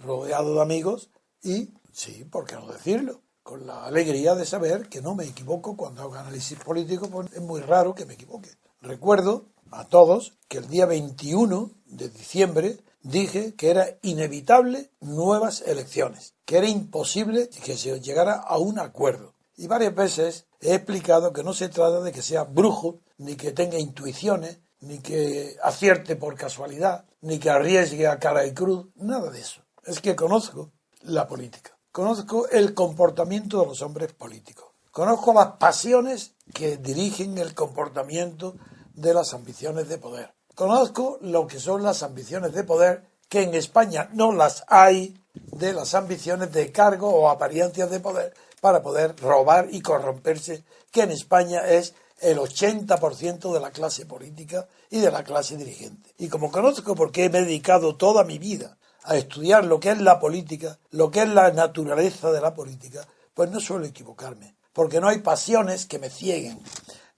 rodeado de amigos y, sí, ¿por qué no decirlo? Con la alegría de saber que no me equivoco cuando hago análisis político, pues es muy raro que me equivoque. Recuerdo a todos que el día 21 de diciembre dije que era inevitable nuevas elecciones, que era imposible que se llegara a un acuerdo. Y varias veces he explicado que no se trata de que sea brujo, ni que tenga intuiciones, ni que acierte por casualidad, ni que arriesgue a cara y cruz, nada de eso. Es que conozco la política, conozco el comportamiento de los hombres políticos, conozco las pasiones que dirigen el comportamiento de las ambiciones de poder. Conozco lo que son las ambiciones de poder, que en España no las hay, de las ambiciones de cargo o apariencias de poder para poder robar y corromperse, que en España es el 80% de la clase política y de la clase dirigente. Y como conozco, porque me he dedicado toda mi vida a estudiar lo que es la política, lo que es la naturaleza de la política, pues no suelo equivocarme, porque no hay pasiones que me cieguen.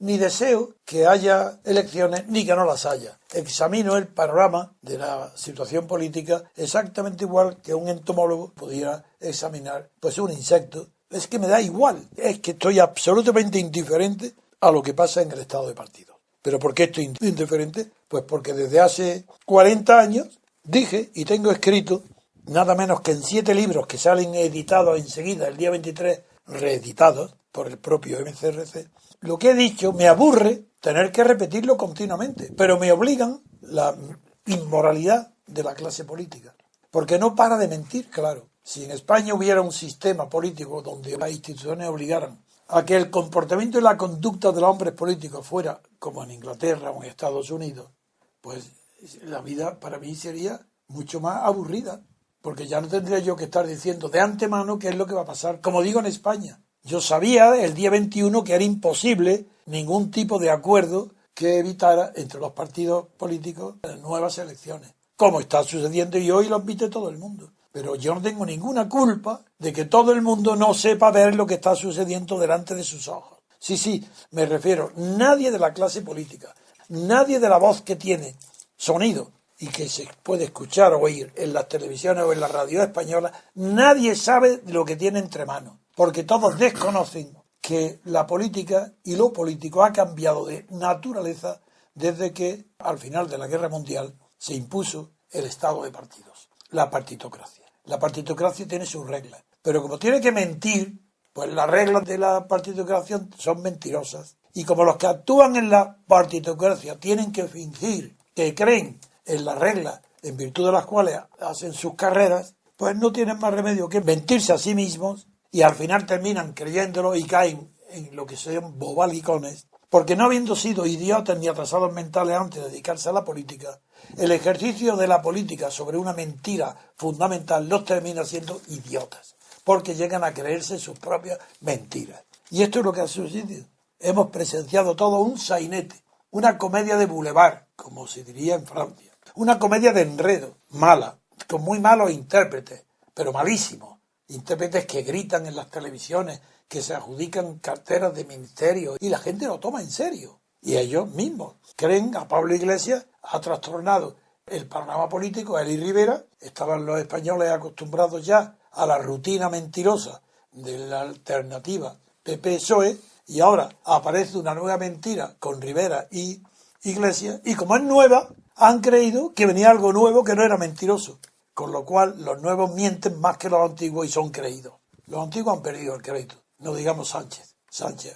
Ni deseo que haya elecciones ni que no las haya. Examino el panorama de la situación política exactamente igual que un entomólogo pudiera examinar pues un insecto. Es que me da igual, es que estoy absolutamente indiferente a lo que pasa en el estado de partido. ¿Pero por qué estoy indiferente? Pues porque desde hace 40 años dije y tengo escrito nada menos que en 7 libros que salen editados enseguida, el día 23, reeditados por el propio MCRC, lo que he dicho. Me aburre tener que repetirlo continuamente, pero me obligan la inmoralidad de la clase política, porque no para de mentir, claro. Si en España hubiera un sistema político donde las instituciones obligaran a que el comportamiento y la conducta de los hombres políticos fuera como en Inglaterra o en Estados Unidos, pues la vida para mí sería mucho más aburrida, porque ya no tendría yo que estar diciendo de antemano qué es lo que va a pasar, como digo en España. Yo sabía el día 21 que era imposible ningún tipo de acuerdo que evitara entre los partidos políticos nuevas elecciones, como está sucediendo y hoy lo admite todo el mundo. Pero yo no tengo ninguna culpa de que todo el mundo no sepa ver lo que está sucediendo delante de sus ojos. Sí, me refiero, nadie de la clase política, nadie de la voz que tiene sonido y que se puede escuchar o oír en las televisiones o en la radio española, nadie sabe lo que tiene entre manos, porque todos desconocen que la política y lo político ha cambiado de naturaleza desde que al final de la Guerra Mundial se impuso el estado de partidos, la partitocracia. La partitocracia tiene sus reglas, pero como tiene que mentir, pues las reglas de la partitocracia son mentirosas. Y como los que actúan en la partitocracia tienen que fingir que creen en las reglas en virtud de las cuales hacen sus carreras, pues no tienen más remedio que mentirse a sí mismos y al final terminan creyéndolo y caen en lo que son bobalicones, porque no habiendo sido idiotas ni atrasados mentales antes de dedicarse a la política, el ejercicio de la política sobre una mentira fundamental los termina siendo idiotas, porque llegan a creerse sus propias mentiras. Y esto es lo que ha sucedido. Hemos presenciado todo un sainete, una comedia de boulevard, como se diría en Francia, una comedia de enredo, mala, con muy malos intérpretes, pero malísimos, intérpretes que gritan en las televisiones, que se adjudican carteras de ministerio y la gente lo toma en serio. Y ellos mismos creen a Pablo Iglesias ha trastornado el panorama político. Él y Rivera estaban los españoles acostumbrados ya a la rutina mentirosa de la alternativa PP-PSOE y ahora aparece una nueva mentira con Rivera y Iglesias y como es nueva han creído que venía algo nuevo que no era mentiroso, con lo cual los nuevos mienten más que los antiguos y son creídos. Los antiguos han perdido el crédito. No digamos Sánchez,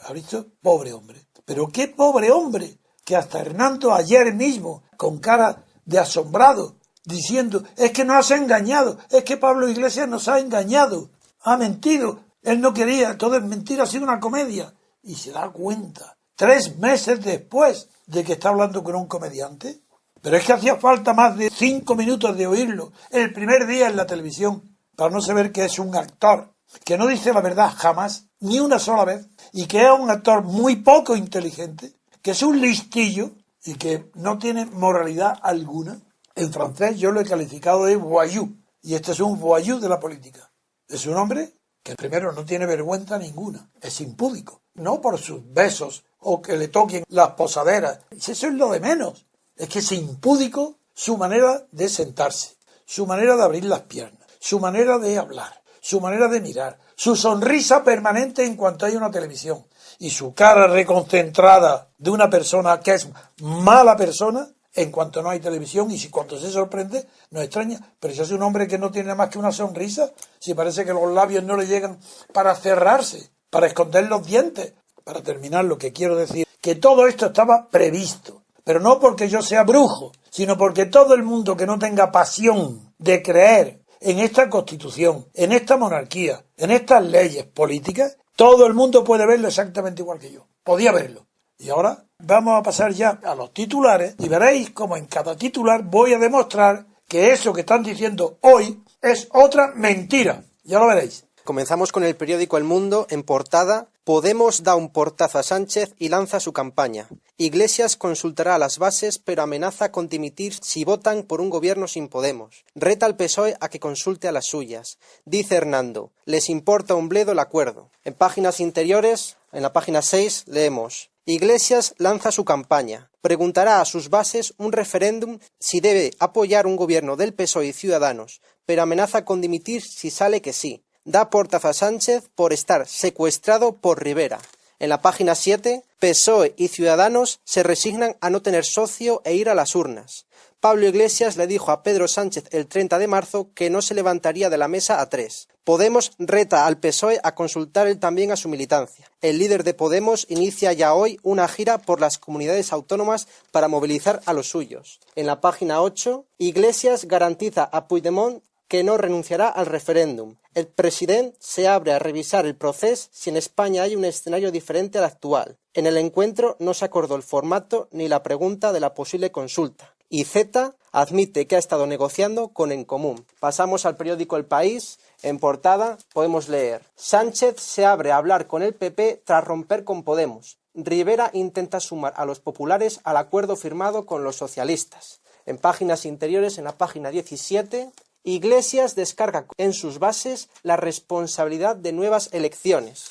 ¿ha visto? Pobre hombre. Pero qué pobre hombre, que hasta Hernando ayer mismo, con cara de asombrado, diciendo, es que nos ha engañado, es que Pablo Iglesias nos ha engañado, ha mentido, él no quería, todo es mentira, ha sido una comedia. Y se da cuenta, 3 meses después de que está hablando con un comediante. Pero es que hacía falta más de 5 minutos de oírlo el primer día en la televisión para no saber que es un actor que no dice la verdad jamás, ni una sola vez, y que es un actor muy poco inteligente, que es un listillo y que no tiene moralidad alguna. En francés yo lo he calificado de voyou, y este es un voyou de la política. Es un hombre que primero no tiene vergüenza ninguna, es impúdico, no por sus besos o que le toquen las posaderas, eso es lo de menos, es que es impúdico su manera de sentarse, su manera de abrir las piernas, su manera de hablar, su manera de mirar, su sonrisa permanente en cuanto hay una televisión y su cara reconcentrada de una persona que es mala persona en cuanto no hay televisión, y si cuando se sorprende nos extraña, pero si es un hombre que no tiene más que una sonrisa, si parece que los labios no le llegan para cerrarse, para esconder los dientes. Para terminar, lo que quiero decir, que todo esto estaba previsto, pero no porque yo sea brujo, sino porque todo el mundo que no tenga pasión de creer en esta Constitución, en esta monarquía, en estas leyes políticas, todo el mundo puede verlo exactamente igual que yo. Podía verlo. Y ahora vamos a pasar ya a los titulares y veréis cómo en cada titular voy a demostrar que eso que están diciendo hoy es otra mentira. Ya lo veréis. Comenzamos con el periódico El Mundo, en portada: Podemos da un portazo a Sánchez y lanza su campaña. Iglesias consultará las bases, pero amenaza con dimitir si votan por un gobierno sin Podemos. Reta al PSOE a que consulte a las suyas. Dice Hernando: les importa un bledo el acuerdo. En páginas interiores, en la página 6, leemos: Iglesias lanza su campaña. Preguntará a sus bases un referéndum si debe apoyar un gobierno del PSOE y Ciudadanos, pero amenaza con dimitir si sale que sí. Da portazo a Sánchez por estar secuestrado por Rivera. En la página 7, PSOE y Ciudadanos se resignan a no tener socio e ir a las urnas. Pablo Iglesias le dijo a Pedro Sánchez el 30 de marzo que no se levantaría de la mesa a 3. Podemos reta al PSOE a consultar él también a su militancia. El líder de Podemos inicia ya hoy una gira por las comunidades autónomas para movilizar a los suyos. En la página 8, Iglesias garantiza a Puigdemont que no renunciará al referéndum. El presidente se abre a revisar el proceso si en España hay un escenario diferente al actual. En el encuentro no se acordó el formato ni la pregunta de la posible consulta. Y Z admite que ha estado negociando con En Común. Pasamos al periódico El País. En portada podemos leer: Sánchez se abre a hablar con el PP tras romper con Podemos. Rivera intenta sumar a los populares al acuerdo firmado con los socialistas. En páginas interiores, en la página 17... Iglesias descarga en sus bases la responsabilidad de nuevas elecciones.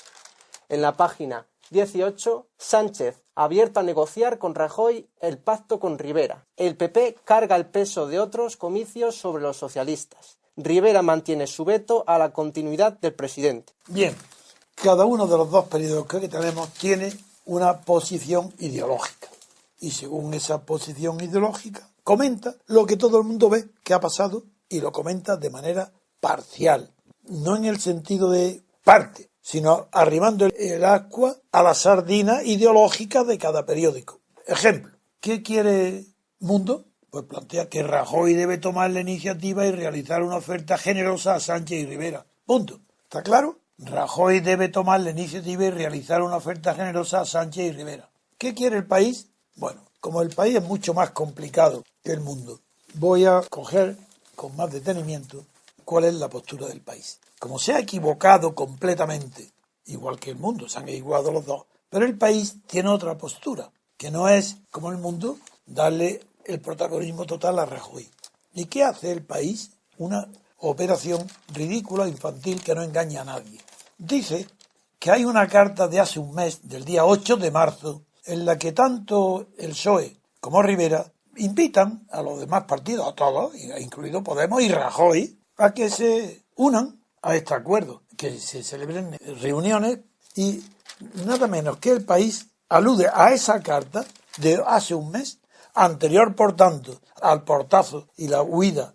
En la página 18, Sánchez abierto a negociar con Rajoy el pacto con Rivera. El PP carga el peso de otros comicios sobre los socialistas. Rivera mantiene su veto a la continuidad del presidente. Bien, cada uno de los dos periódicos que tenemos tiene una posición ideológica. Y según esa posición ideológica, comenta lo que todo el mundo ve que ha pasado, y lo comenta de manera parcial, no en el sentido de parte, sino arrimando el agua a la sardina ideológica de cada periódico. Ejemplo, ¿qué quiere Mundo? Pues plantea que Rajoy debe tomar la iniciativa y realizar una oferta generosa a Sánchez y Rivera. Punto. ¿Está claro? Rajoy debe tomar la iniciativa y realizar una oferta generosa a Sánchez y Rivera. ¿Qué quiere el país? Bueno, como el país es mucho más complicado que el Mundo, voy a coger con más detenimiento cuál es la postura del país. Como se ha equivocado completamente, igual que el Mundo, se han equivocado los dos, pero el país tiene otra postura, que no es, como el Mundo, darle el protagonismo total a Rajoy. ¿Y qué hace el país? Una operación ridícula, infantil, que no engaña a nadie. Dice que hay una carta de hace un mes, del día 8 de marzo, en la que tanto el PSOE como Rivera invitan a los demás partidos, a todos, incluido Podemos y Rajoy, a que se unan a este acuerdo, que se celebren reuniones, y nada menos que el país alude a esa carta de hace un mes, anterior, por tanto, al portazo y la huida,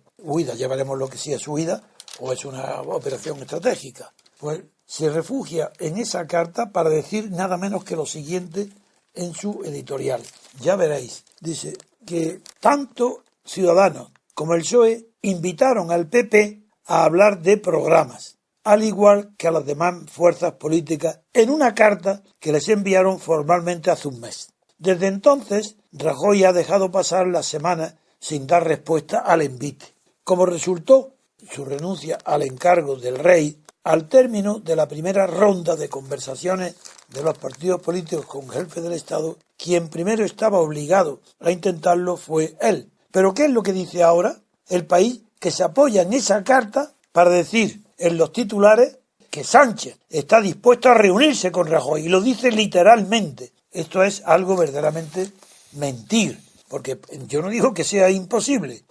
ya veremos lo que sí es huida o es una operación estratégica, pues se refugia en esa carta para decir nada menos que lo siguiente en su editorial. Ya veréis, dice que tanto Ciudadanos como el PSOE invitaron al PP a hablar de programas, al igual que a las demás fuerzas políticas, en una carta que les enviaron formalmente hace un mes. Desde entonces, Rajoy ha dejado pasar las semanas sin dar respuesta al envite. Como resultó su renuncia al encargo del rey, al término de la primera ronda de conversaciones de los partidos políticos con el jefe del Estado, quien primero estaba obligado a intentarlo fue él. ¿Pero qué es lo que dice ahora el país? Que se apoya en esa carta para decir en los titulares que Sánchez está dispuesto a reunirse con Rajoy, y lo dice literalmente. Esto es algo verdaderamente mentir, porque yo no digo que sea imposible,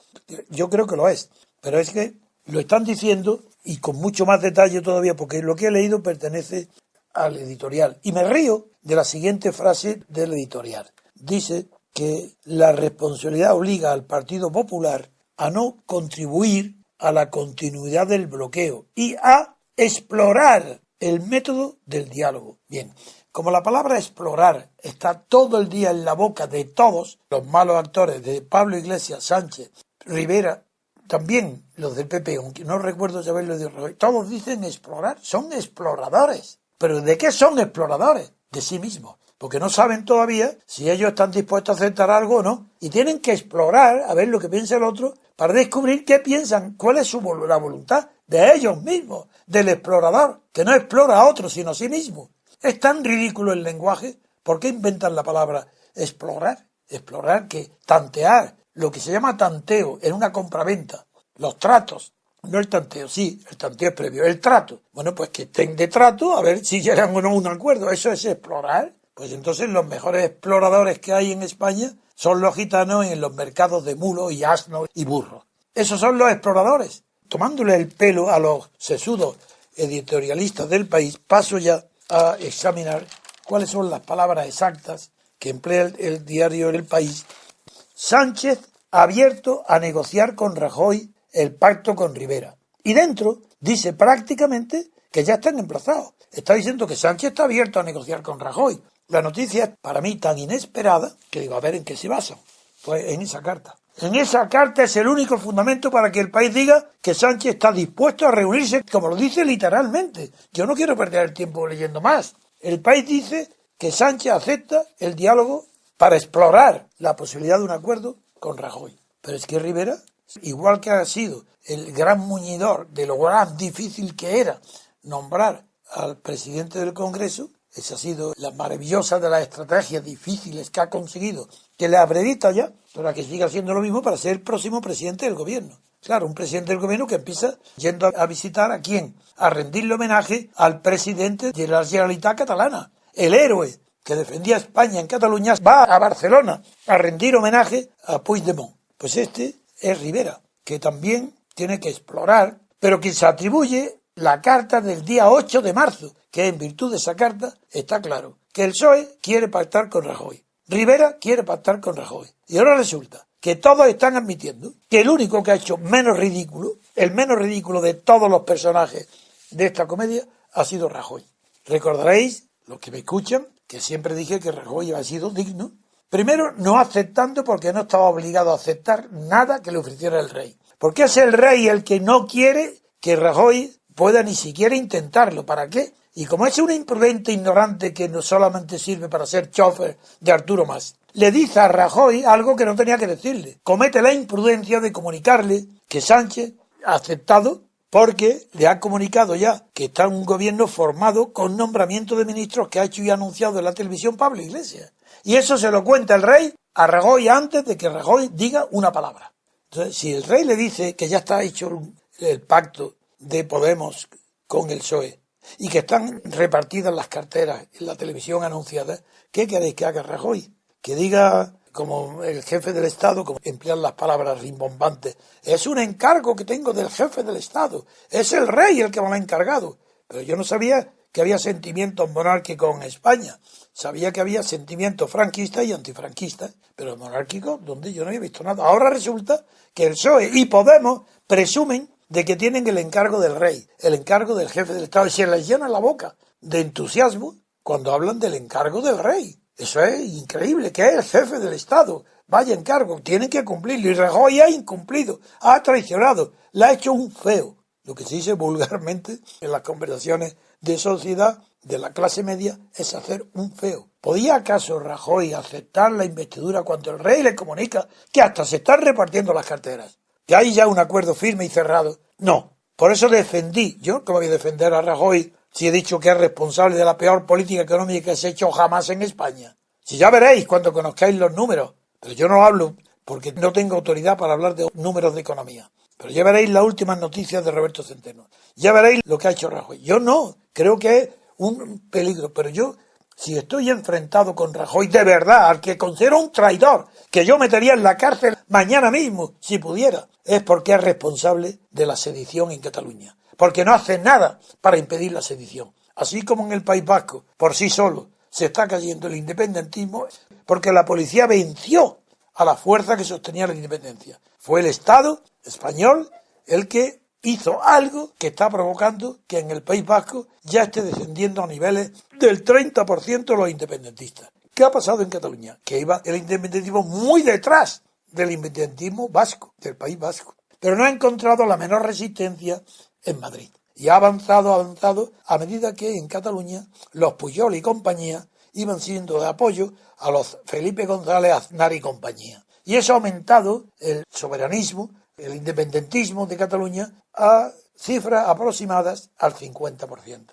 yo creo que lo es, pero es que Lo están diciendo y con mucho más detalle todavía, porque lo que he leído pertenece al editorial. Y me río de la siguiente frase del editorial. Dice que la responsabilidad obliga al Partido Popular a no contribuir a la continuidad del bloqueo y a explorar el método del diálogo. Bien, como la palabra explorar está todo el día en la boca de todos los malos actores, de Pablo Iglesias, Sánchez, Rivera, también los del PP, aunque no recuerdo si haberlo dicho, todos dicen explorar, son exploradores. ¿Pero de qué son exploradores? De sí mismos. Porque no saben todavía si ellos están dispuestos a aceptar algo o no. Y tienen que explorar, a ver lo que piensa el otro, para descubrir qué piensan, cuál es la voluntad de ellos mismos, del explorador, que no explora a otros, sino a sí mismo. Es tan ridículo el lenguaje. ¿Por qué inventan la palabra explorar? Explorar, que tantear, lo que se llama tanteo en una compraventa, los tratos. No el tanteo, sí, el tanteo es previo. El trato, bueno, pues que estén de trato a ver si llegan o no a un acuerdo. Eso es explorar. Pues entonces los mejores exploradores que hay en España son los gitanos en los mercados de mulos y asnos y burros. Esos son los exploradores. Tomándole el pelo a los sesudos editorialistas del país, paso ya a examinar cuáles son las palabras exactas que emplea el diario El País. Sánchez abierto a negociar con Rajoy el pacto con Rivera. Y dentro dice prácticamente que ya están emplazados. Está diciendo que Sánchez está abierto a negociar con Rajoy. La noticia es para mí tan inesperada que digo, a ver en qué se basa. Pues en esa carta. En esa carta es el único fundamento para que el país diga que Sánchez está dispuesto a reunirse, como lo dice literalmente. Yo no quiero perder el tiempo leyendo más. El país dice que Sánchez acepta el diálogo para explorar la posibilidad de un acuerdo con Rajoy. Pero es que Rivera, igual que ha sido el gran muñidor de lo gran difícil que era nombrar al presidente del Congreso, esa ha sido la maravillosa de las estrategias difíciles que ha conseguido, que le acredita ya, para que siga haciendo lo mismo para ser el próximo presidente del gobierno. Claro, un presidente del gobierno que empieza yendo a visitar ¿a quién? A rendirle homenaje al presidente de la Generalitat catalana, el héroe que defendía a España en Cataluña, va a Barcelona a rendir homenaje a Puigdemont. Pues este es Rivera, que también tiene que explorar, pero que se atribuye la carta del día 8 de marzo, que en virtud de esa carta está claro que el PSOE quiere pactar con Rajoy, Rivera quiere pactar con Rajoy. Y ahora resulta que todos están admitiendo que el único que ha hecho menos ridículo, el menos ridículo de todos los personajes de esta comedia, ha sido Rajoy. Recordaréis, los que me escuchan, que siempre dije que Rajoy ha sido digno. Primero, no aceptando porque no estaba obligado a aceptar nada que le ofreciera el rey. Porque es el rey el que no quiere que Rajoy pueda ni siquiera intentarlo. ¿Para qué? Y como es un imprudente ignorante que no solamente sirve para ser chofer de Arturo Mas, le dice a Rajoy algo que no tenía que decirle. Comete la imprudencia de comunicarle que Sánchez ha aceptado porque le ha comunicado ya que está un gobierno formado con nombramiento de ministros que ha hecho y anunciado en la televisión Pablo Iglesias. Y eso se lo cuenta el rey a Rajoy antes de que Rajoy diga una palabra. Entonces, si el rey le dice que ya está hecho el pacto de Podemos con el PSOE y que están repartidas las carteras en la televisión anunciadas, ¿qué queréis que haga Rajoy? Que diga, como el jefe del Estado, como emplean las palabras rimbombantes, es un encargo que tengo del jefe del Estado, es el rey el que me lo ha encargado. Pero yo no sabía que había sentimientos monárquicos en España, sabía que había sentimientos franquistas y antifranquistas, pero monárquicos donde yo no había visto nada. Ahora resulta que el PSOE y Podemos presumen de que tienen el encargo del rey, el encargo del jefe del Estado, y se les llena la boca de entusiasmo cuando hablan del encargo del rey. Eso es increíble, que es el jefe del Estado. Vaya encargo, tienen que cumplirlo. Y Rajoy ha incumplido, ha traicionado, le ha hecho un feo. Lo que se dice vulgarmente en las conversaciones de sociedad de la clase media es hacer un feo. ¿Podía acaso Rajoy aceptar la investidura cuando el rey le comunica que hasta se están repartiendo las carteras? Que hay ya un acuerdo firme y cerrado. No, por eso defendí. Yo, ¿cómo voy a defender a Rajoy si he dicho que es responsable de la peor política económica que se ha hecho jamás en España? Si ya veréis cuando conozcáis los números. Pero yo no hablo porque no tengo autoridad para hablar de números de economía. Pero ya veréis las últimas noticias de Roberto Centeno. Ya veréis lo que ha hecho Rajoy. Yo no, creo que es un peligro. Pero yo Si estoy enfrentado con Rajoy de verdad, al que considero un traidor, que yo metería en la cárcel mañana mismo, si pudiera, es porque es responsable de la sedición en Cataluña. Porque no hace nada para impedir la sedición. Así como en el País Vasco, por sí solo, se está cayendo el independentismo, porque la policía venció a la fuerza que sostenía la independencia. Fue el Estado español el que hizo algo que está provocando que en el País Vasco ya esté descendiendo a niveles del 30% los independentistas. ¿Qué ha pasado en Cataluña? Que iba el independentismo muy detrás del independentismo vasco, del País Vasco. Pero no ha encontrado la menor resistencia en Madrid. Y ha avanzado a medida que en Cataluña los Pujol y compañía iban siendo de apoyo a los Felipe González Aznar y compañía. Y eso ha aumentado el soberanismo, el independentismo de Cataluña a cifras aproximadas al 50%.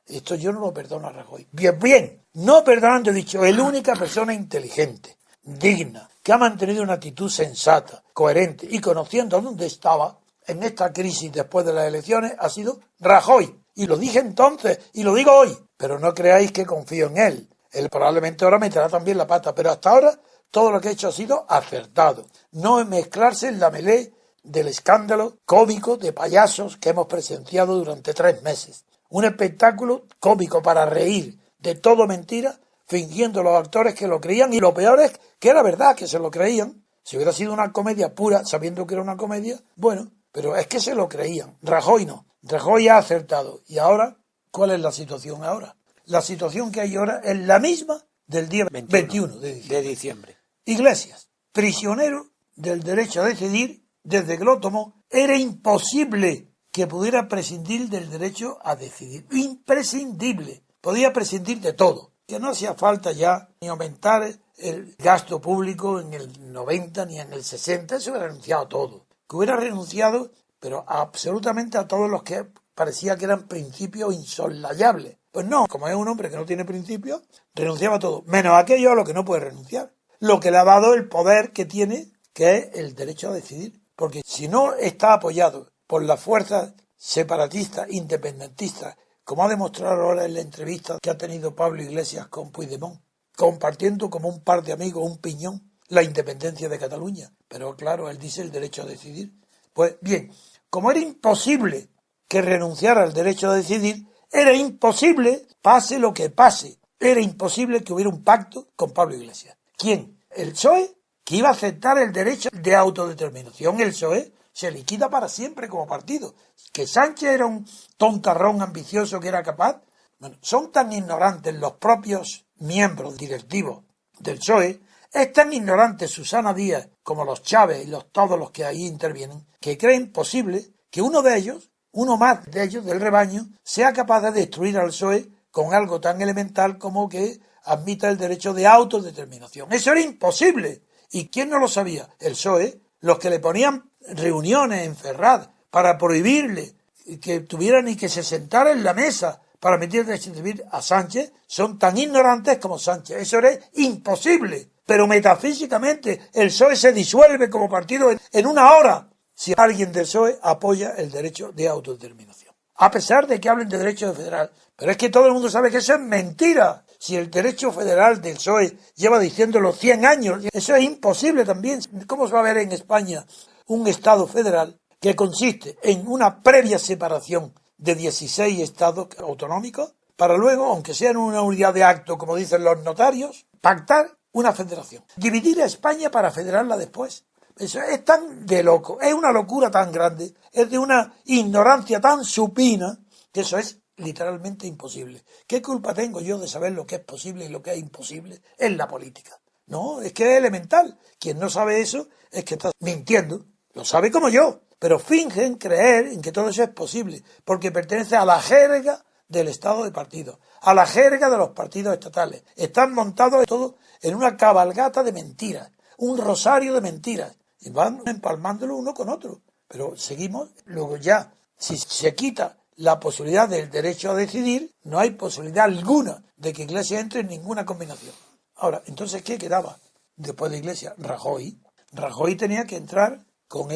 Esto yo no lo perdono a Rajoy. Bien, no perdonando, he dicho, el única persona inteligente, digna, que ha mantenido una actitud sensata, coherente y conociendo dónde estaba en esta crisis después de las elecciones, ha sido Rajoy. Y lo dije entonces, y lo digo hoy, pero no creáis que confío en él. Él probablemente ahora meterá también la pata, pero hasta ahora todo lo que ha hecho ha sido acertado. No mezclarse en la melé del escándalo cómico de payasos que hemos presenciado durante 3 meses. Un espectáculo cómico para reír de todo mentira, fingiendo los actores que lo creían, y lo peor es que era verdad que se lo creían. Si hubiera sido una comedia pura, sabiendo que era una comedia, bueno, pero es que se lo creían. Rajoy no. Rajoy ha acertado. Y ahora, ¿cuál es la situación ahora? La situación que hay ahora es la misma del día 21 de diciembre. Iglesias, prisionero del derecho a decidir, desde que lo tomó, era imposible que pudiera prescindir del derecho a decidir. Imprescindible. Podía prescindir de todo. Que no hacía falta ya ni aumentar el gasto público en el 90 ni en el 60. Eso hubiera renunciado a todo. Que hubiera renunciado, pero absolutamente a todos los que parecía que eran principios insoslayables. Pues no, como es un hombre que no tiene principios, renunciaba a todo. Menos aquello a lo que no puede renunciar. Lo que le ha dado el poder que tiene, que es el derecho a decidir. Porque si no está apoyado por las fuerzas separatistas, independentistas, como ha demostrado ahora en la entrevista que ha tenido Pablo Iglesias con Puigdemont, compartiendo como un par de amigos, un piñón, la independencia de Cataluña. Pero claro, él dice el derecho a decidir. Pues bien, como era imposible que renunciara al derecho a decidir, era imposible, pase lo que pase, era imposible que hubiera un pacto con Pablo Iglesias. ¿Quién? El PSOE, que iba a aceptar el derecho de autodeterminación. El PSOE se liquida para siempre como partido. Que Sánchez era un tontarrón ambicioso que era capaz. Bueno, son tan ignorantes los propios miembros directivos del PSOE, es tan ignorante Susana Díaz como los Chávez y todos los que ahí intervienen, que creen posible que uno de ellos, uno más de ellos del rebaño, sea capaz de destruir al PSOE con algo tan elemental como que admita el derecho de autodeterminación. Eso era imposible. ¿Y quién no lo sabía? El PSOE, los que le ponían reuniones en Ferraz para prohibirle que tuvieran y que se sentara en la mesa para meter de recibir a Sánchez, son tan ignorantes como Sánchez. Eso era imposible. Pero metafísicamente el PSOE se disuelve como partido en una hora si alguien del PSOE apoya el derecho de autodeterminación. A pesar de que hablen de derecho federal. Pero es que todo el mundo sabe que eso es mentira. Si el derecho federal del PSOE lleva diciéndolo 100 años, eso es imposible también. ¿Cómo se va a ver en España un Estado federal que consiste en una previa separación de 16 estados autonómicos para luego, aunque sea en una unidad de acto, como dicen los notarios, pactar una federación? Dividir a España para federarla después. Eso es tan de loco, es una locura tan grande, es de una ignorancia tan supina, que eso es literalmente imposible. ¿Qué culpa tengo yo de saber lo que es posible y lo que es imposible en la política? No, es que es elemental. Quien no sabe eso es que está mintiendo. Lo sabe como yo, pero fingen creer en que todo eso es posible, porque pertenece a la jerga del Estado de partidos, a la jerga de los partidos estatales. Están montados todo en una cabalgata de mentiras, un rosario de mentiras, y van empalmándolo uno con otro. Pero seguimos, luego ya, si se quita la posibilidad del derecho a decidir, no hay posibilidad alguna de que Iglesias entre en ninguna combinación. Ahora, entonces, ¿qué quedaba después de Iglesias? Rajoy. Rajoy tenía que entrar con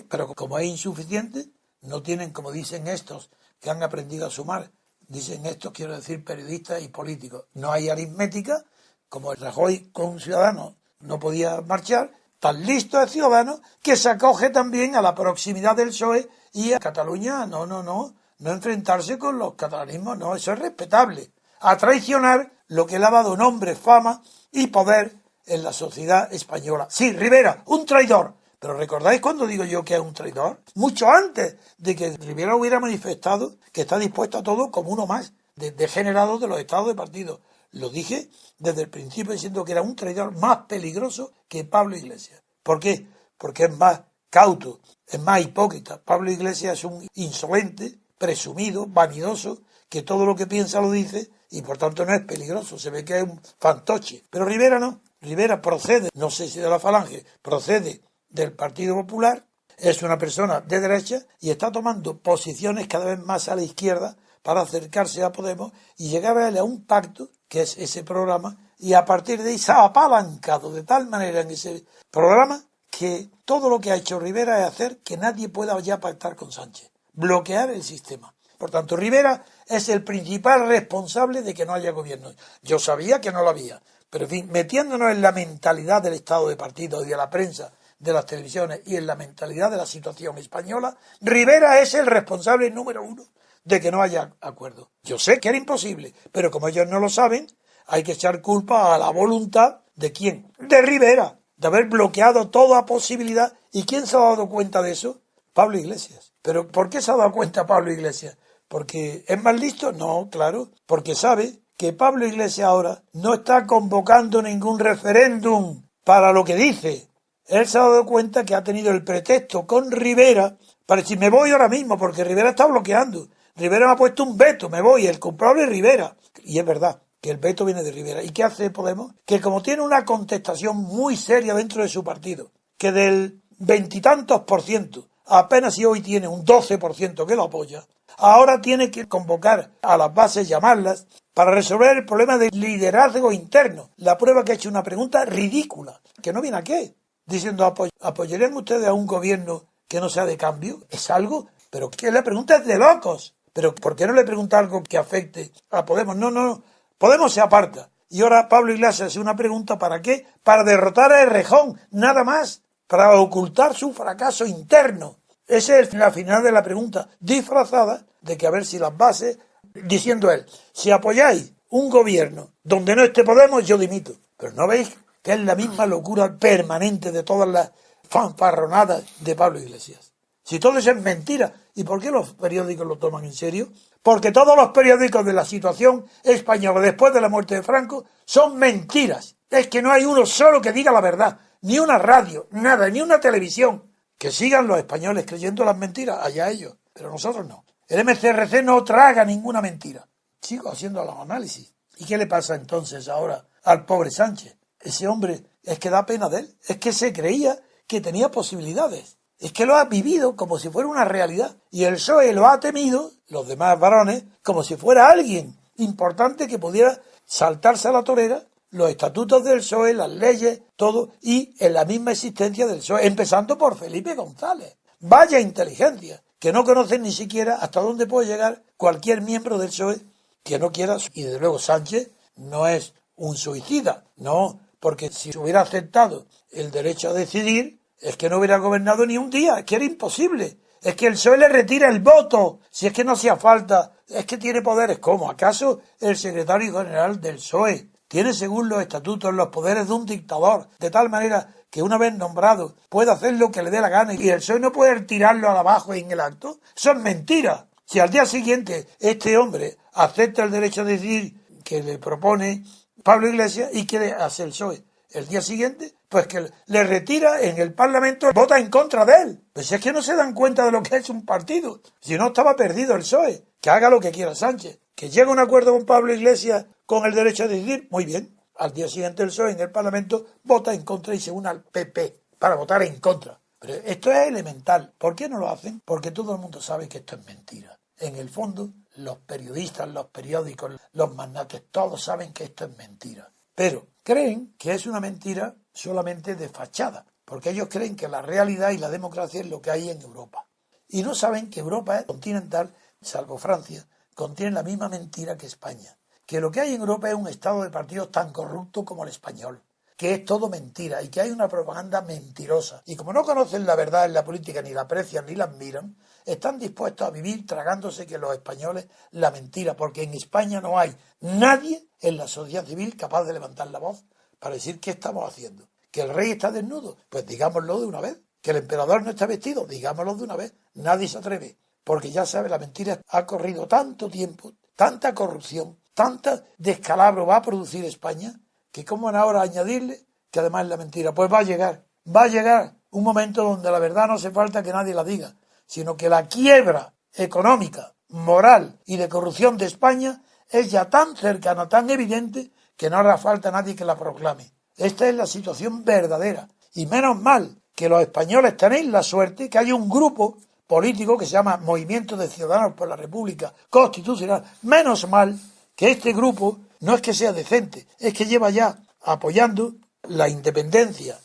pero como es insuficiente, no tienen, como dicen estos, que han aprendido a sumar dicen esto, quiero decir periodistas y políticos. No hay aritmética, como el Rajoy con un ciudadano no podía marchar, tan listo es Ciudadanos que se acoge también a la proximidad del PSOE y a Cataluña, no enfrentarse con los catalanismos, no, eso es respetable. A traicionar lo que le ha dado nombre, fama y poder en la sociedad española. Sí, Rivera, un traidor. Pero ¿recordáis cuando digo yo que es un traidor? Mucho antes de que Rivera hubiera manifestado que está dispuesto a todo como uno más, de degenerado de los estados de partido. Lo dije desde el principio diciendo que era un traidor más peligroso que Pablo Iglesias. ¿Por qué? Porque es más cauto, es más hipócrita. Pablo Iglesias es un insolente, presumido, vanidoso, que todo lo que piensa lo dice y por tanto no es peligroso. Se ve que es un fantoche. Pero Rivera no. Rivera procede, no sé si de la Falange, procede del Partido Popular, es una persona de derecha y está tomando posiciones cada vez más a la izquierda para acercarse a Podemos y llegar a un pacto, que es ese programa, y a partir de ahí se ha apalancado de tal manera en ese programa que todo lo que ha hecho Rivera es hacer que nadie pueda ya pactar con Sánchez, bloquear el sistema. Por tanto, Rivera es el principal responsable de que no haya gobierno. Yo sabía que no lo había, pero en fin, metiéndonos en la mentalidad del estado de partido y de la prensa, de las televisiones y en la mentalidad de la situación española, Rivera es el responsable número uno de que no haya acuerdo. Yo sé que era imposible, pero como ellos no lo saben, hay que echar culpa a la voluntad ¿de quién? De Rivera, de haber bloqueado toda posibilidad. ¿Y quién se ha dado cuenta de eso? Pablo Iglesias. ¿Pero por qué se ha dado cuenta Pablo Iglesias? ¿Porque es más listo? No, claro, porque sabe que Pablo Iglesias ahora no está convocando ningún referéndum para lo que dice. Él se ha dado cuenta que ha tenido el pretexto con Rivera para decir, me voy ahora mismo, porque Rivera está bloqueando. Rivera me ha puesto un veto, me voy, el culpable es Rivera. Y es verdad que el veto viene de Rivera. ¿Y qué hace Podemos? Que como tiene una contestación muy seria dentro de su partido, que del veintitantos por ciento, apenas si hoy tiene un 12% que lo apoya, ahora tiene que convocar a las bases, llamarlas, para resolver el problema del liderazgo interno. La prueba que ha hecho una pregunta ridícula, que no viene a qué, diciendo, ¿apoyarían ustedes a un gobierno que no sea de cambio? Es algo, pero que la pregunta es de locos. Pero ¿por qué no le pregunta algo que afecte a Podemos? No. Podemos se aparta. Y ahora Pablo Iglesias hace una pregunta, ¿para qué? Para derrotar a Errejón, nada más, para ocultar su fracaso interno. Esa es la final de la pregunta, disfrazada de que a ver si las bases, diciendo él, si apoyáis un gobierno donde no esté Podemos, yo dimito. Pero ¿no veis que es la misma locura permanente de todas las fanfarronadas de Pablo Iglesias? Si todo eso es mentira, ¿y por qué los periódicos lo toman en serio? Porque todos los periódicos de la situación española después de la muerte de Franco son mentiras. Es que no hay uno solo que diga la verdad, ni una radio, nada, ni una televisión. Que sigan los españoles creyendo las mentiras, allá ellos, pero nosotros no. El MCRC no traga ninguna mentira. Sigo haciendo los análisis. ¿Y qué le pasa entonces ahora al pobre Sánchez? Ese hombre es que da pena de él, es que se creía que tenía posibilidades. Es que lo ha vivido como si fuera una realidad. Y el PSOE lo ha temido, los demás varones, como si fuera alguien importante que pudiera saltarse a la torera los estatutos del PSOE, las leyes, todo, y en la misma existencia del PSOE, empezando por Felipe González. Vaya inteligencia, que no conocen ni siquiera hasta dónde puede llegar cualquier miembro del PSOE que no quiera. Y desde luego Sánchez no es un suicida, no, porque si hubiera aceptado el derecho a decidir, es que no hubiera gobernado ni un día, es que era imposible. Es que el PSOE le retira el voto, si es que no hacía falta, es que tiene poderes. ¿Cómo? ¿Acaso el secretario general del PSOE tiene, según los estatutos, los poderes de un dictador, de tal manera que una vez nombrado puede hacer lo que le dé la gana y el PSOE no puede retirarlo a abajo en el acto? Eso es mentira. Si al día siguiente este hombre acepta el derecho a decidir que le propone Pablo Iglesias, ¿y qué hace el PSOE? El día siguiente, pues que le retira en el Parlamento, vota en contra de él. Pues es que no se dan cuenta de lo que es un partido. Si no, estaba perdido el PSOE. Que haga lo que quiera Sánchez. Que llegue a un acuerdo con Pablo Iglesias con el derecho a decidir, muy bien. Al día siguiente el PSOE en el Parlamento vota en contra y se une al PP para votar en contra. Pero esto es elemental. ¿Por qué no lo hacen? Porque todo el mundo sabe que esto es mentira. En el fondo, los periodistas, los periódicos, los magnates, todos saben que esto es mentira. Pero creen que es una mentira solamente de fachada, porque ellos creen que la realidad y la democracia es lo que hay en Europa. Y no saben que Europa es continental, salvo Francia, contienen la misma mentira que España. Que lo que hay en Europa es un estado de partidos tan corrupto como el español, que es todo mentira y que hay una propaganda mentirosa. Y como no conocen la verdad en la política, ni la aprecian ni la admiran, están dispuestos a vivir tragándose que los españoles la mentira, porque en España no hay nadie en la sociedad civil capaz de levantar la voz para decir qué estamos haciendo. Que el rey está desnudo, pues digámoslo de una vez. Que el emperador no está vestido, digámoslo de una vez. Nadie se atreve, porque ya sabe, la mentira ha corrido tanto tiempo, tanta corrupción, tanta descalabro va a producir España, que cómo van ahora a añadirle que además es la mentira. Pues va a llegar un momento donde la verdad no hace falta que nadie la diga, sino que la quiebra económica, moral y de corrupción de España es ya tan cercana, tan evidente, que no hará falta a nadie que la proclame. Esta es la situación verdadera. Y menos mal que los españoles tenéis la suerte que hay un grupo político que se llama Movimiento de Ciudadanos por la República Constitucional. Menos mal que este grupo no es que sea decente, es que lleva ya apoyando la independencia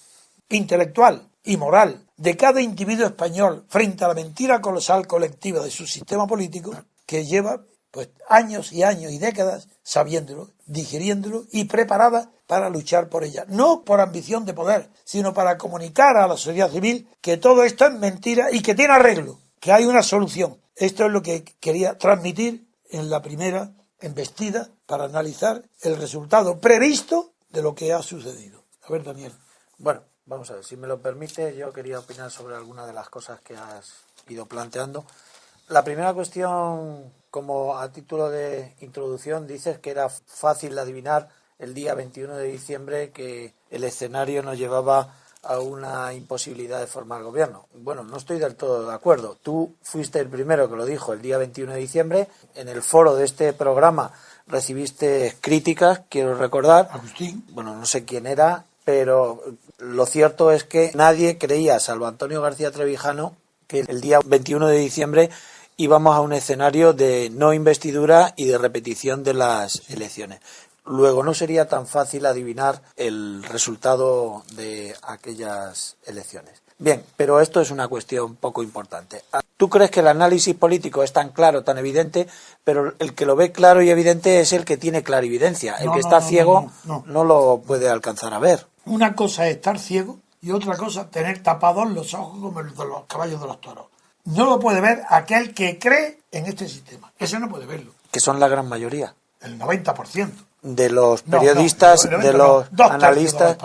intelectual y moral de cada individuo español frente a la mentira colosal colectiva de su sistema político, que lleva pues años y años y décadas sabiéndolo, digiriéndolo y preparada para luchar por ella. No por ambición de poder, sino para comunicar a la sociedad civil que todo esto es mentira y que tiene arreglo, que hay una solución. Esto es lo que quería transmitir en la primera embestida para analizar el resultado previsto de lo que ha sucedido. A ver, Daniel. Bueno, vamos a ver, si me lo permite, yo quería opinar sobre algunas de las cosas que has ido planteando. La primera cuestión, como a título de introducción, dices que era fácil adivinar el día 21 de diciembre que el escenario nos llevaba a una imposibilidad de formar gobierno. Bueno, no estoy del todo de acuerdo. Tú fuiste el primero que lo dijo el día 21 de diciembre. En el foro de este programa recibiste críticas, quiero recordar. Agustín. Bueno, no sé quién era, pero lo cierto es que nadie creía, salvo Antonio García Trevijano, que el día 21 de diciembre íbamos a un escenario de no investidura y de repetición de las elecciones. Luego no sería tan fácil adivinar el resultado de aquellas elecciones. Bien, pero esto es una cuestión poco importante. Tú crees que el análisis político es tan claro, tan evidente, pero el que lo ve claro y evidente es el que tiene clarividencia. El que está ciego no lo puede alcanzar a ver. Una cosa es estar ciego y otra cosa tener tapados los ojos como los de los caballos de los toros. No lo puede ver aquel que cree en este sistema. Ese no puede verlo. Que son la gran mayoría. El 90%. De los periodistas, de los analistas,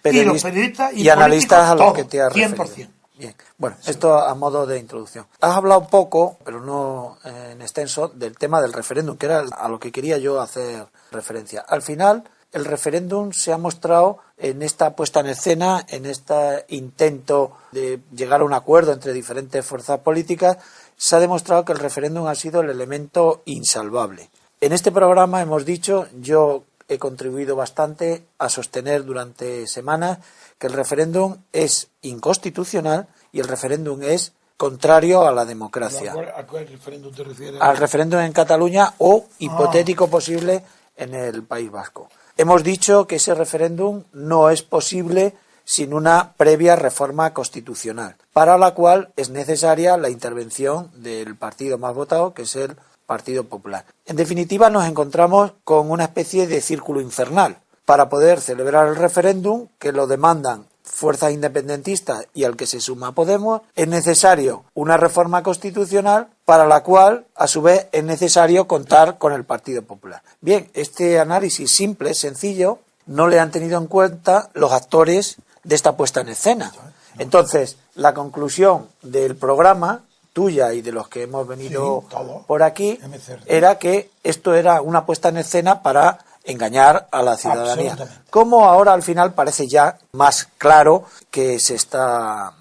y los periodistas y analistas a los que te has 100%. referido. Bien. Bueno, esto a modo de introducción. Has hablado poco, pero no en extenso, del tema del referéndum, que era a lo que quería yo hacer referencia. Al final, el referéndum se ha mostrado en esta puesta en escena, en este intento de llegar a un acuerdo entre diferentes fuerzas políticas, se ha demostrado que el referéndum ha sido el elemento insalvable. En este programa hemos dicho, yo he contribuido bastante a sostener durante semanas que el referéndum es inconstitucional y el referéndum es contrario a la democracia. ¿A cuál referéndum te refieres? Al referéndum en Cataluña o hipotético posible en el País Vasco. Hemos dicho que ese referéndum no es posible sin una previa reforma constitucional, para la cual es necesaria la intervención del partido más votado, que es el Partido Popular. En definitiva, nos encontramos con una especie de círculo infernal. Para poder celebrar el referéndum, que lo demandan fuerzas independentistas y al que se suma Podemos, es necesario una reforma constitucional para la cual, a su vez, es necesario contar con el Partido Popular. Bien, este análisis simple, sencillo, no le han tenido en cuenta los actores de esta puesta en escena. Entonces, la conclusión del programa tuya y de los que hemos venido por aquí era que esto era una puesta en escena para engañar a la ciudadanía. Como ahora al final parece ya más claro que se está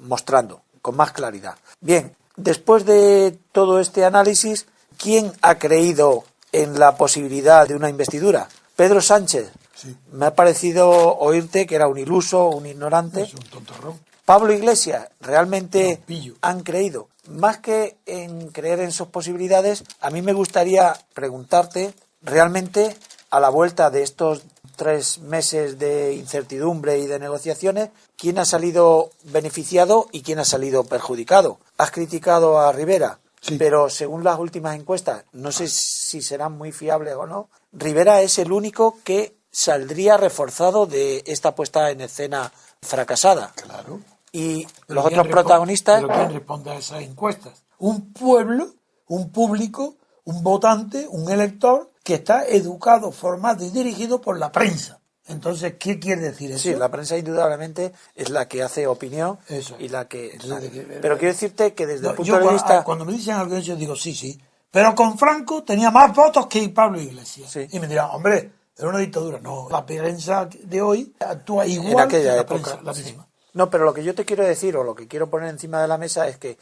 mostrando, con más claridad. Bien, después de todo este análisis, ¿quién ha creído en la posibilidad de una investidura? Pedro Sánchez. Sí. Me ha parecido oírte que era un iluso, un ignorante. Es un tontorrón. Pablo Iglesias, ¿realmente pillo. han creído? Más que en creer en sus posibilidades, a mí me gustaría preguntarte, realmente, a la vuelta de estos 3 meses de incertidumbre y de negociaciones, ¿quién ha salido beneficiado y quién ha salido perjudicado? ¿Has criticado a Rivera? Sí. pero según las últimas encuestas, no sé si serán muy fiables o no, Rivera es el único que saldría reforzado de esta puesta en escena fracasada. Claro. Y Pero los ¿quién otros protagonistas... ¿Pero quién responde a esas encuestas? Un pueblo, un público, un votante, un elector que está educado, formado y dirigido por la prensa. Entonces, ¿qué quiere decir eso? Sí, la prensa indudablemente es la que hace opinión Eso. y la que... Entonces, pero quiero decirte que desde no, el punto de vista... cuando me dicen algo de eso, yo digo, sí, pero con Franco tenía más votos que Pablo Iglesias. Sí. Y me dirán, hombre, era una dictadura. No, la prensa de hoy actúa en igual que aquella la época, prensa, la sí. misma. No, pero lo que yo te quiero decir, o lo que quiero poner encima de la mesa, es que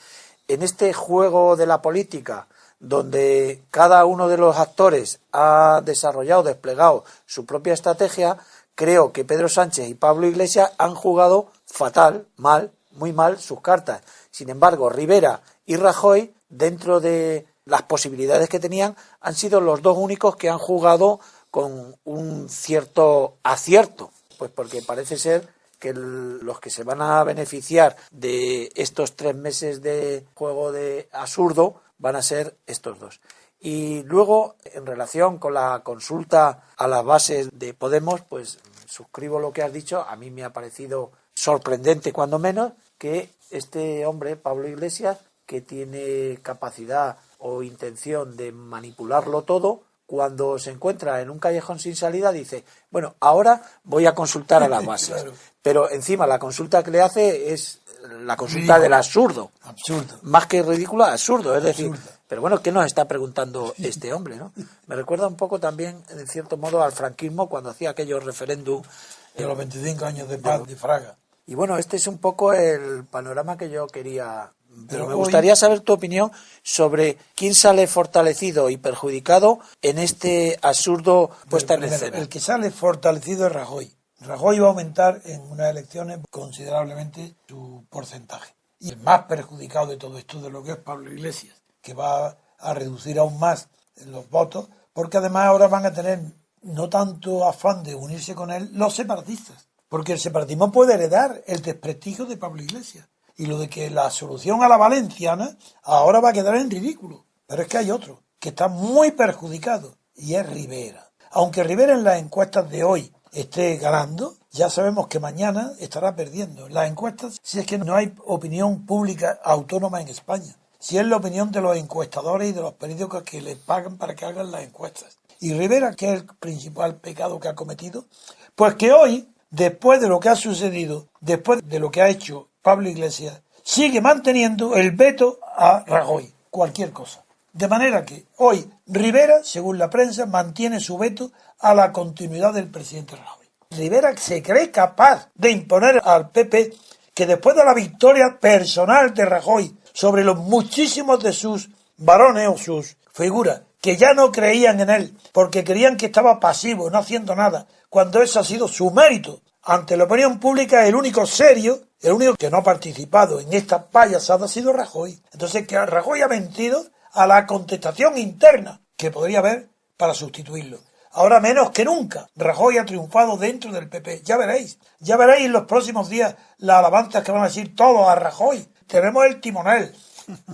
en este juego de la política, donde cada uno de los actores ha desarrollado, desplegado su propia estrategia, creo que Pedro Sánchez y Pablo Iglesias han jugado fatal, mal, muy mal sus cartas. Sin embargo, Rivera y Rajoy, dentro de las posibilidades que tenían, han sido los dos únicos que han jugado con un cierto acierto, pues porque parece ser que los que se van a beneficiar de estos 3 meses de juego de absurdo van a ser estos dos. Y luego, en relación con la consulta a las bases de Podemos, pues suscribo lo que has dicho. A mí me ha parecido sorprendente, cuando menos, que este hombre, Pablo Iglesias, que tiene capacidad o intención de manipularlo todo, cuando se encuentra en un callejón sin salida, dice, bueno, ahora voy a consultar a las bases. Claro. Pero encima la consulta que le hace es la consulta Ridículo. del absurdo. Absurdo. Más que ridículo, absurdo. Es decir, Absurdo. pero bueno, ¿qué nos está preguntando este hombre, no? Me recuerda un poco también, en cierto modo, al franquismo cuando hacía aquellos referéndum. De los 25 años de paz de Fraga. Y bueno, este es un poco el panorama que yo quería... Pero me hoy- gustaría saber tu opinión sobre quién sale fortalecido y perjudicado en este absurdo puesta en Primero, escena. el que sale fortalecido es Rajoy. Rajoy va a aumentar en unas elecciones considerablemente su porcentaje. Y el más perjudicado de todo esto de lo que es Pablo Iglesias, que va a reducir aún más los votos, porque además ahora van a tener no tanto afán de unirse con él los separatistas, porque el separatismo puede heredar el desprestigio de Pablo Iglesias. Y lo de que la solución a la valenciana ahora va a quedar en ridículo. Pero es que hay otro que está muy perjudicado y es Rivera. Aunque Rivera en las encuestas de hoy esté ganando, ya sabemos que mañana estará perdiendo. Las encuestas, si es que no hay opinión pública autónoma en España, si es la opinión de los encuestadores y de los periódicos que les pagan para que hagan las encuestas. Y Rivera, que es el principal pecado que ha cometido, pues que hoy, después de lo que ha sucedido, después de lo que ha hecho Pablo Iglesias, sigue manteniendo el veto a Rajoy, cualquier cosa. De manera que hoy Rivera, según la prensa, mantiene su veto a la continuidad del presidente Rajoy. Rivera se cree capaz de imponer al PP que después de la victoria personal de Rajoy sobre los muchísimos de sus varones o sus figuras que ya no creían en él porque creían que estaba pasivo, no haciendo nada, cuando eso ha sido su mérito ante la opinión pública, el único serio, el único que no ha participado en esta payasada ha sido Rajoy. Entonces, que Rajoy ha mentido a la contestación interna que podría haber para sustituirlo. Ahora menos que nunca, Rajoy ha triunfado dentro del PP. Ya veréis en los próximos días las alabanzas que van a decir todos a Rajoy. Tenemos el timonel,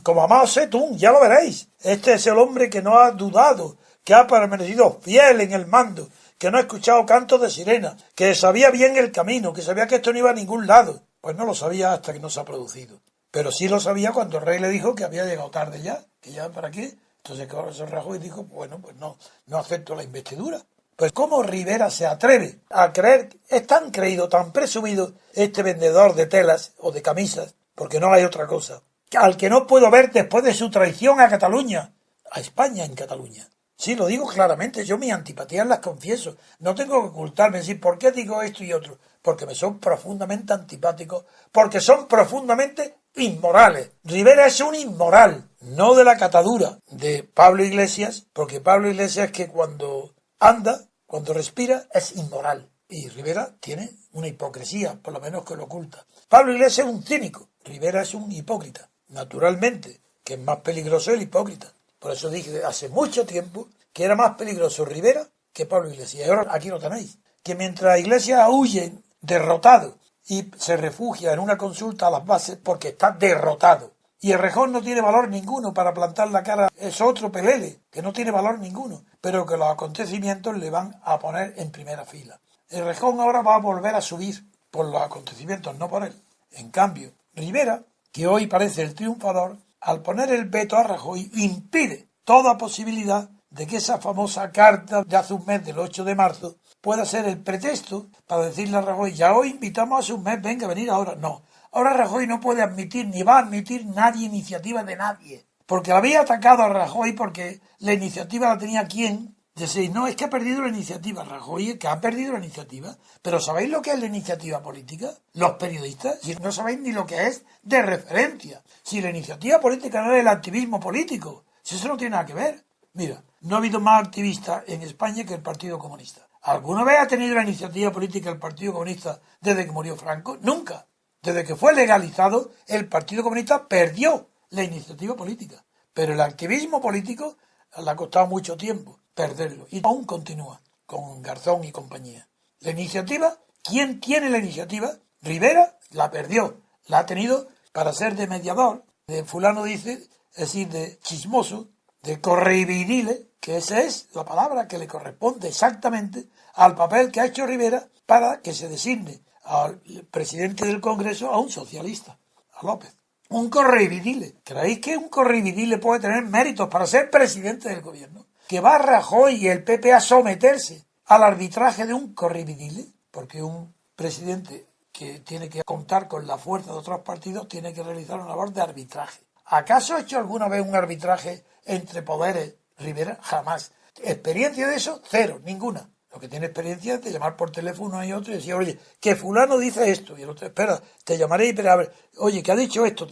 como a Mao Zedong, ya lo veréis. Este es el hombre que no ha dudado, que ha permanecido fiel en el mando, que no ha escuchado cantos de sirena, que sabía bien el camino, que sabía que esto no iba a ningún lado. Pues no lo sabía hasta que no se ha producido. Pero sí lo sabía cuando el rey le dijo que había llegado tarde ya, que ya para qué. Entonces Rajoy dijo, bueno, pues no acepto la investidura. Pues cómo Rivera se atreve a creer, es tan creído, tan presumido este vendedor de telas o de camisas, porque no hay otra cosa, al que no puedo ver después de su traición a Cataluña, a España en Cataluña. Sí, lo digo claramente, yo mis antipatías las confieso, no tengo que ocultarme, decir, ¿por qué digo esto y otro? Porque me son profundamente antipáticos, porque son profundamente inmorales. Rivera es un inmoral, no de la catadura de Pablo Iglesias, porque Pablo Iglesias es que cuando anda, cuando respira, es inmoral. Y Rivera tiene una hipocresía, por lo menos que lo oculta. Pablo Iglesias es un cínico, Rivera es un hipócrita, naturalmente, que es más peligroso el hipócrita. Por eso dije hace mucho tiempo que era más peligroso Rivera que Pablo Iglesias. Y ahora aquí lo tenéis. Que mientras Iglesias huye derrotado y se refugia en una consulta a las bases porque está derrotado. Y Errejón no tiene valor ninguno para plantar la cara. Es otro pelele, que no tiene valor ninguno, pero que los acontecimientos le van a poner en primera fila. Errejón ahora va a volver a subir por los acontecimientos, no por él. En cambio, Rivera, que hoy parece el triunfador, al poner el veto a Rajoy, impide toda posibilidad de que esa famosa carta de hace un mes, del 8 de marzo, pueda ser el pretexto para decirle a Rajoy, ya hoy invitamos hace un mes, venga a venir ahora. No, ahora Rajoy no puede admitir, ni va a admitir nadie iniciativa de nadie, porque había atacado a Rajoy porque la iniciativa la tenía ¿quién? Decís, no, es que ha perdido la iniciativa. Rajoy, que ha perdido la iniciativa. Pero ¿sabéis lo que es la iniciativa política? Los periodistas, si no sabéis ni lo que es de referencia. Si la iniciativa política no es el activismo político, si eso no tiene nada que ver. Mira, no ha habido más activistas en España que el Partido Comunista. ¿Alguna vez ha tenido la iniciativa política el Partido Comunista desde que murió Franco? Nunca. Desde que fue legalizado, el Partido Comunista perdió la iniciativa política. Pero el activismo político le ha costado mucho tiempo perderlo. Y aún continúa con Garzón y compañía. La iniciativa, ¿quién tiene la iniciativa? Rivera la perdió. La ha tenido para ser de mediador, de fulano dice, es decir, de chismoso, de correvidile, que esa es la palabra que le corresponde exactamente al papel que ha hecho Rivera para que se designe al presidente del Congreso a un socialista, a López. Un correvidile. ¿Creéis que un correvidile puede tener méritos para ser presidente del gobierno? ¿Que va Rajoy y el PP a someterse al arbitraje de un correvidile? Porque un presidente que tiene que contar con la fuerza de otros partidos tiene que realizar una labor de arbitraje. ¿Acaso ha hecho alguna vez un arbitraje entre poderes Rivera? Jamás. ¿Experiencia de eso? Cero, ninguna. Lo que tiene experiencia es de llamar por teléfono y otro y decir, oye, que fulano dice esto. Y el otro, espera, te llamaré, pero a ver, oye, ¿qué ha dicho esto?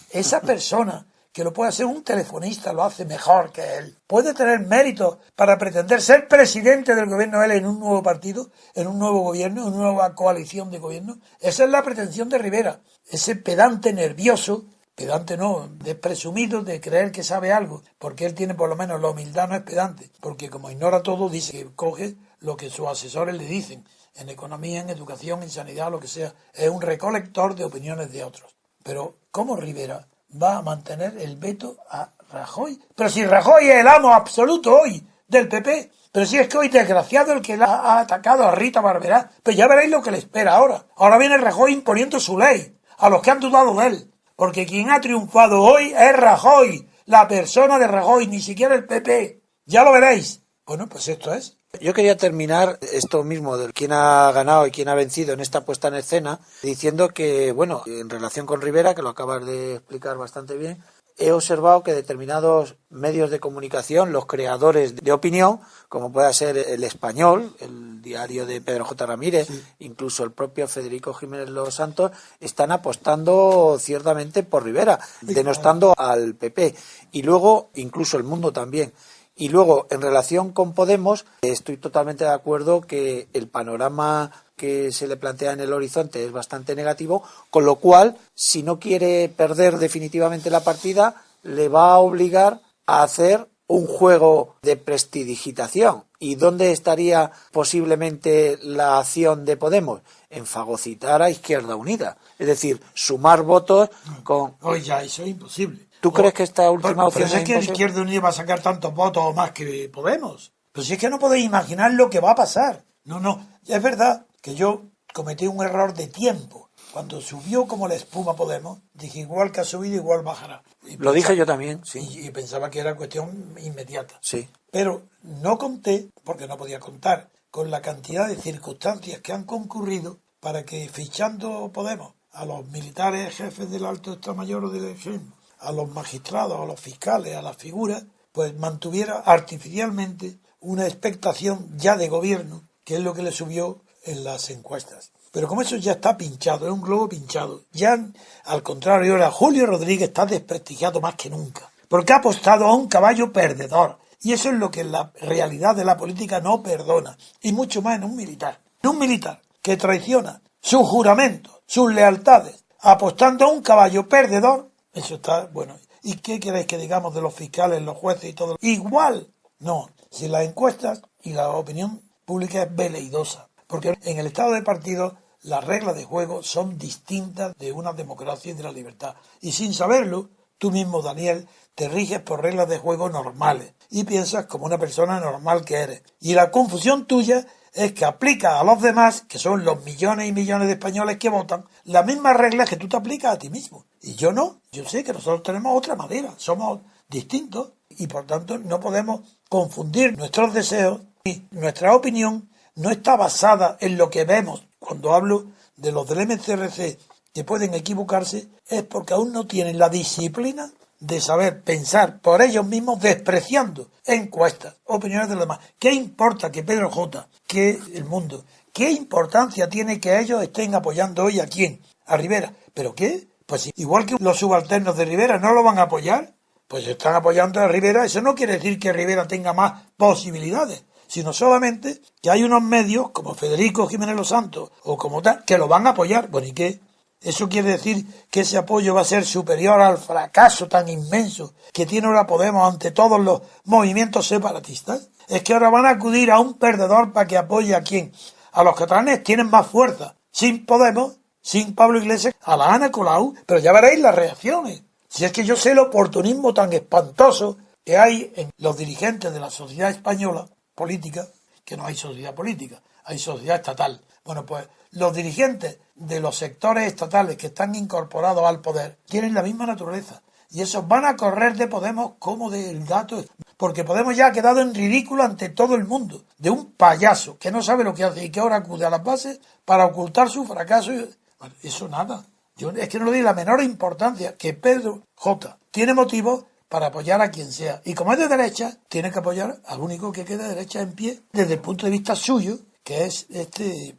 Esa persona que lo puede hacer un telefonista, lo hace mejor que él. Puede tener mérito para pretender ser presidente del gobierno él en un nuevo partido, en un nuevo gobierno, en una nueva coalición de gobierno. Esa es la pretensión de Rivera. Ese pedante nervioso, pedante no, de presumido de creer que sabe algo, porque él tiene por lo menos la humildad, no es pedante, porque como ignora todo, dice que coge lo que sus asesores le dicen, en economía, en educación, en sanidad, lo que sea, es un recolector de opiniones de otros. Pero, ¿cómo Rivera va a mantener el veto a Rajoy? Pero si Rajoy es el amo absoluto hoy del PP, pero si es que hoy desgraciado el que ha atacado a Rita Barberá, pues ya veréis lo que le espera ahora. Ahora viene Rajoy imponiendo su ley a los que han dudado de él, porque quien ha triunfado hoy es Rajoy, la persona de Rajoy, ni siquiera el PP. Ya lo veréis. Bueno, pues esto es. Yo quería terminar esto mismo de quién ha ganado y quién ha vencido en esta puesta en escena, diciendo que, bueno, en relación con Rivera, que lo acabas de explicar bastante bien, he observado que determinados medios de comunicación, los creadores de opinión, como pueda ser El Español, el diario de Pedro J. Ramírez, sí, incluso el propio Federico Jiménez Los Santos, están apostando ciertamente por Rivera, denostando al PP. Y luego, incluso El Mundo también. Y luego, en relación con Podemos, estoy totalmente de acuerdo que el panorama que se le plantea en el horizonte es bastante negativo, con lo cual, si no quiere perder definitivamente la partida, le va a obligar a hacer un juego de prestidigitación. ¿Y dónde estaría posiblemente la acción de Podemos? En fagocitar a Izquierda Unida. Es decir, sumar votos con... Hoy ya eso es imposible. ¿Tú crees que esta última opción es que Izquierda Unida va a sacar tantos votos o más que Podemos? Pero si es que no podéis imaginar lo que va a pasar. No, es verdad que yo cometí un error de tiempo. Cuando subió como la espuma Podemos, dije igual que ha subido, igual bajará. Lo dije yo también, sí. Y pensaba que era cuestión inmediata. Sí. Pero no conté, porque no podía contar, con la cantidad de circunstancias que han concurrido para que, fichando Podemos a los militares jefes del alto Estado Mayor o del Ejército, a los magistrados, a los fiscales, a las figuras, pues mantuviera artificialmente una expectación ya de gobierno, que es lo que le subió en las encuestas. Pero como eso ya está pinchado, es un globo pinchado, ya al contrario, ahora Julio Rodríguez está desprestigiado más que nunca, porque ha apostado a un caballo perdedor, y eso es lo que la realidad de la política no perdona, y mucho más en un militar. En un militar que traiciona sus juramentos, sus lealtades, apostando a un caballo perdedor. Eso está, bueno, ¿y qué queréis que digamos de los fiscales, los jueces y todo? Igual, no, si las encuestas y la opinión pública es veleidosa, porque en el estado de partido las reglas de juego son distintas de una democracia y de la libertad, y sin saberlo, Tú mismo, Daniel, te riges por reglas de juego normales y piensas como una persona normal que eres. Y la confusión tuya es que aplicas a los demás, que son los millones y millones de españoles que votan, las mismas reglas que tú te aplicas a ti mismo. Y yo no. Yo sé que nosotros tenemos otra manera. Somos distintos y por tanto no podemos confundir nuestros deseos y nuestra opinión no está basada en lo que vemos. Cuando hablo de los del MCRC que pueden equivocarse es porque aún no tienen la disciplina de saber pensar por ellos mismos, despreciando encuestas, opiniones de los demás. ¿Qué importa que Pedro J., que El Mundo, qué importancia tiene que ellos estén apoyando hoy a quién? A Rivera. ¿Pero qué? Pues igual que los subalternos de Rivera no lo van a apoyar, pues están apoyando a Rivera. Eso no quiere decir que Rivera tenga más posibilidades, sino solamente que hay unos medios como Federico Jiménez Los Santos o como tal que lo van a apoyar. Bueno, ¿y qué? ¿Eso quiere decir que ese apoyo va a ser superior al fracaso tan inmenso que tiene ahora Podemos ante todos los movimientos separatistas? Es que ahora van a acudir a un perdedor para que apoye a quién. A los catalanes tienen más fuerza. Sin Podemos, sin Pablo Iglesias, a la Ana Colau, pero ya veréis las reacciones. Si es que yo sé el oportunismo tan espantoso que hay en los dirigentes de la sociedad española política, que no hay sociedad política, hay sociedad estatal. Bueno, pues los dirigentes de los sectores estatales que están incorporados al poder tienen la misma naturaleza. Y esos van a correr de Podemos como del gato, porque Podemos ya ha quedado en ridículo ante todo el mundo, de un payaso que no sabe lo que hace y que ahora acude a las bases para ocultar su fracaso. Bueno, eso nada. Yo es que no le doy la menor importancia que Pedro J. tiene motivos para apoyar a quien sea. Y como es de derecha, tiene que apoyar al único que queda de derecha en pie desde el punto de vista suyo, que es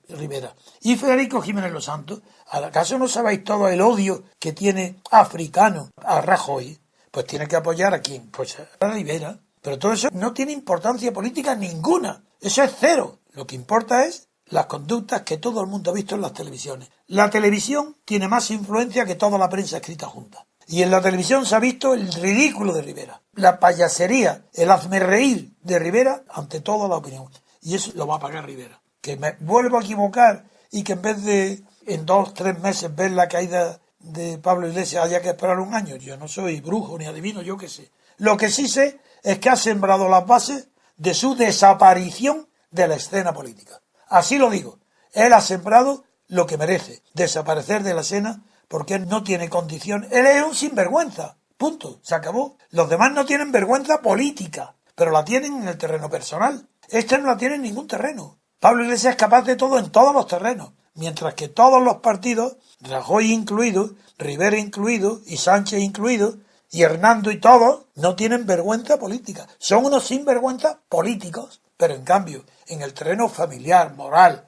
Rivera. Y Federico Jiménez Los Santos, ¿acaso no sabéis todo el odio que tiene africano a Rajoy? Pues tiene que apoyar a quién, pues a Rivera. Pero todo eso no tiene importancia política ninguna. Eso es cero. Lo que importa es las conductas que todo el mundo ha visto en las televisiones. La televisión tiene más influencia que toda la prensa escrita junta. Y en la televisión se ha visto el ridículo de Rivera, la payasería, el hazmerreír de Rivera ante toda la opinión. Y eso lo va a pagar Rivera. Que me vuelvo a equivocar y que en vez de en 2-3 meses ver la caída de Pablo Iglesias haya que esperar un año. Yo no soy brujo ni adivino, yo qué sé. Lo que sí sé es que ha sembrado las bases de su desaparición de la escena política. Así lo digo. Él ha sembrado lo que merece, desaparecer de la escena porque él no tiene condición. Él es un sinvergüenza. Punto. Se acabó. Los demás no tienen vergüenza política, pero la tienen en el terreno personal. Este no la tiene en ningún terreno. Pablo Iglesias es capaz de todo en todos los terrenos, mientras que todos los partidos, Rajoy incluido, Rivera incluido, y Sánchez incluido, y Hernando y todos, no tienen vergüenza política. Son unos sinvergüenzas políticos, pero en cambio, en el terreno familiar, moral,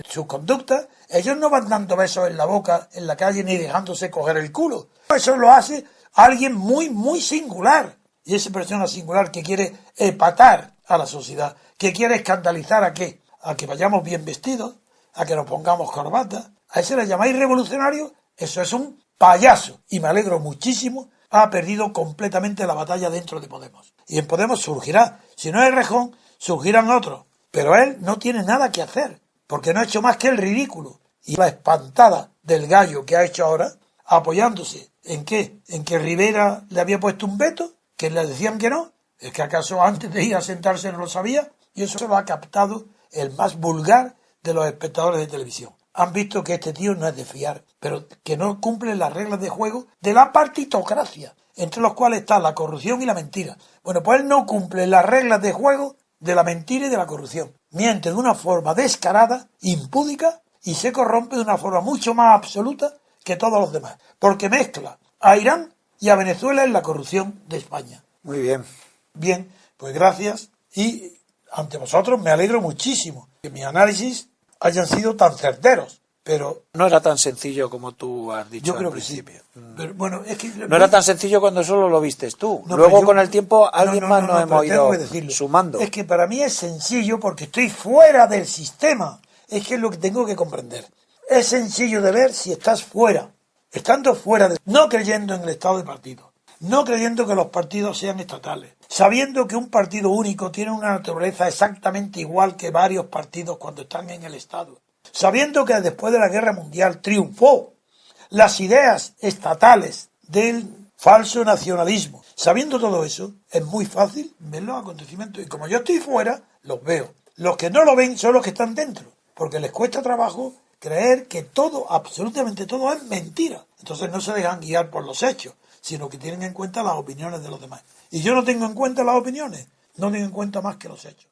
sus conductas, ellos no van dando besos en la boca en la calle ni dejándose coger el culo. Eso lo hace alguien muy, muy singular. Y esa persona singular que quiere epatar a la sociedad, que quiere escandalizar ¿a qué? A que vayamos bien vestidos, a que nos pongamos corbata. ¿A ese le llamáis revolucionario? Eso es un payaso. Y me alegro muchísimo. Ha perdido completamente la batalla dentro de Podemos. Y en Podemos surgirá, si no es Rejón, surgirán otros. Pero él no tiene nada que hacer, porque no ha hecho más que el ridículo. Y la espantada del gallo que ha hecho ahora, apoyándose ¿en qué? ¿En que Rivera le había puesto un veto? ¿Que le decían que no? ¿Es que acaso antes de ir a sentarse no lo sabía? Y eso lo ha captado el más vulgar de los espectadores de televisión. Han visto que este tío no es de fiar, pero que no cumple las reglas de juego de la partitocracia, entre los cuales está la corrupción y la mentira. Bueno, pues él no cumple las reglas de juego de la mentira y de la corrupción. Miente de una forma descarada, impúdica, y se corrompe de una forma mucho más absoluta que todos los demás, porque mezcla a Irán y a Venezuela en la corrupción de España. Muy bien. Bien, pues gracias, y ante vosotros me alegro muchísimo que mis análisis hayan sido tan certeros, pero no era tan sencillo como tú has dicho. Yo creo al que sí. principio. Pero bueno, es que no era tan sencillo cuando solo lo vistes tú. No, luego yo, con el tiempo alguien más nos hemos ido sumando. Es que para mí es sencillo porque estoy fuera del sistema. Es que es lo que tengo que comprender. Es sencillo de ver si estás fuera. Estando fuera, no creyendo en el estado de partido, no creyendo que los partidos sean estatales, sabiendo que un partido único tiene una naturaleza exactamente igual que varios partidos cuando están en el Estado, sabiendo que después de la Guerra Mundial triunfó las ideas estatales del falso nacionalismo. Sabiendo todo eso, es muy fácil ver los acontecimientos. Y como yo estoy fuera, los veo. Los que no lo ven son los que están dentro, porque les cuesta trabajo creer que todo, absolutamente todo, es mentira. Entonces no se dejan guiar por los hechos, sino que tienen en cuenta las opiniones de los demás. Y yo no tengo en cuenta las opiniones, no tengo en cuenta más que los hechos.